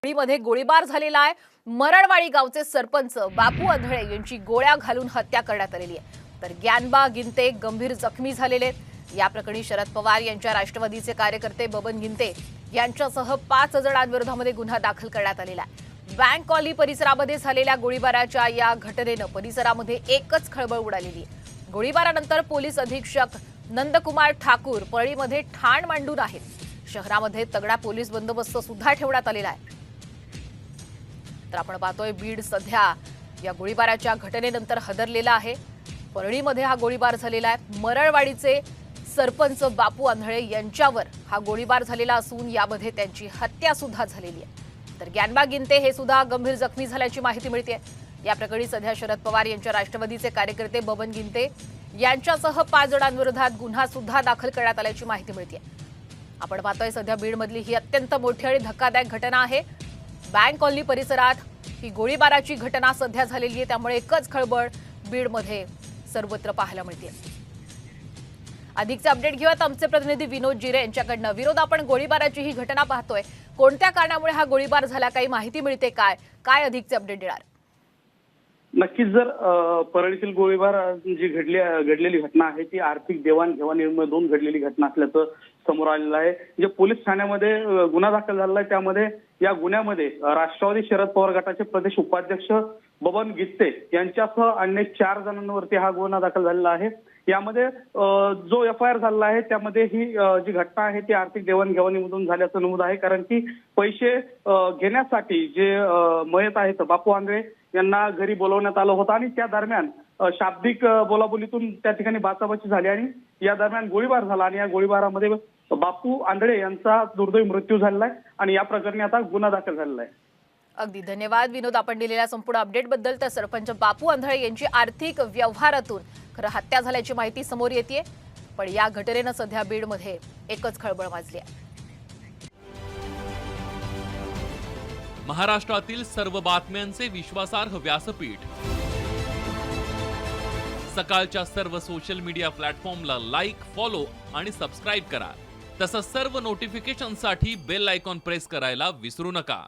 मध्ये गोळीबार झालेला आहे। मरळवाडी गावचे सरपंच बापू आंधळे यांची गोळ्या घालून हत्या करण्यात आलेली आहे। तर ग्यानबा गिंते गंभीर जखमी झालेले आहेत। या प्रकरणी शरद पवार यांच्या राष्ट्रवादीचे कार्यकर्ते बबन गिंते यांच्यासह 5 जणांविरोधात गुन्हा दाखल करण्यात आलेला आहे। बँक कॉलनी परिसरामध्ये झालेल्या गोळीबाराच्या या घटनेने परिसरामध्ये एकच खळबळ उडालेली आहे। गोळीबारानंतर पोलीस अधीक्षक नंदकुमार ठाकूर पळीमध्ये ठाण मांडून आहेत। शहरामध्ये तगडा पोलीस बंदोबस्त सुद्धा ठेवण्यात आलेला आहे। तर आपण पाहतोय बीड सध्या या गोळीबाराच्या घटनेनंतर हदरलेला आहे। परळीमध्ये हा गोळीबार झालेला आहे। मरळवाडीचे सरपंच बापू आंधळे यांच्यावर हा गोळीबार झालेला असून यामध्ये त्यांची हत्या सुद्धा झालेली आहे। तर ग्यानबा गिंते हे सुद्धा गंभीर जखमी झाल्याची माहिती मिळते। या प्रकरणी सध्या शरद पवार यांच्या राष्ट्रवादीचे कार्यकर्ते बबन गिंते यांच्यासह 5 जणांविरोधात गुन्हा सुद्धा दाखल करण्यात आल्याची माहिती मिळते। आपण पाहतोय सध्या बीडमधली ही अत्यंत मोठी आणि धक्कादायक घटना आहे। बँक कॉलनी परिसरात ही गोळीबाराची घटना सध्या झालेली आहे, त्यामुळे एकच खळबळ बीडमध्ये सर्वत्र पाहायला मिळते। अधिकचे अपडेट घेऊयात आमचे प्रतिनिधी विनोद जिरे यांच्याकडनं। विनोद, आपण गोळीबाराची ही घटना पाहतोय, कोणत्या कारणामुळे हा गोळीबार झाला, काही माहिती मिळते काय अधिकचे अपडेट देणार? नक्कीच जर परळीतील गोळीबार जी घडलेली घटना आहे ती आर्थिक देवाणघेवाणीमधून घडलेली घटना असल्याचं समोर आलेलं आहे। जे पोलीस ठाण्यामध्ये गुन्हा दाखल झाला आहे त्यामध्ये या गुन्ह्यामध्ये राष्ट्रवादी शरद पवार गटाचे प्रदेश उपाध्यक्ष बबन गित्ते यांच्यासह अन्य 4 जणांवरती हा गुन्हा दाखल झालेला आहे। यामध्ये जो FIR झालेला आहे त्यामध्ये ही जी घटना आहे ती आर्थिक देवाणघेवाणीमधून झाल्याचं नमूद आहे, कारण की पैसे घेण्यासाठी जे मयत आहेत बापू आंधळे यांना घरी बोलवण्यात आलं होतं आणि त्या दरम्यान शाब्दिक बोलाबोलीतून त्या ठिकाणी बाचाबाची झाली आणि या दरम्यान गोळीबार झाला आणि या गोळीबारामध्ये बापू आंधळे यांचा दुर्दैवी मृत्यू झालेला आहे आणि या प्रकरणी आता गुन्हा दाखल झालेला आहे। अगदी धन्यवाद विनोद, आपण दिलेल्या संपूर्ण अपडेटबद्दल। तर सरपंच बापू आंधळे यांची आर्थिक व्यवहारातून खरं हत्या झाल्याची माहिती समोर येते, पण या घटनेनं सध्या बीडमध्ये एकच खळबळ माजली आहे। महाराष्ट्रातील सर्व बातम्यांचे विश्वासार्ह व्यासपीठ, सकाळच्या सर्व सोशल मीडिया प्लॅटफॉर्मला लाईक, फॉलो आणि सबस्क्राईब करा। तसंच सर्व नोटिफिकेशनसाठी बेल आयकॉन प्रेस करायला विसरू नका।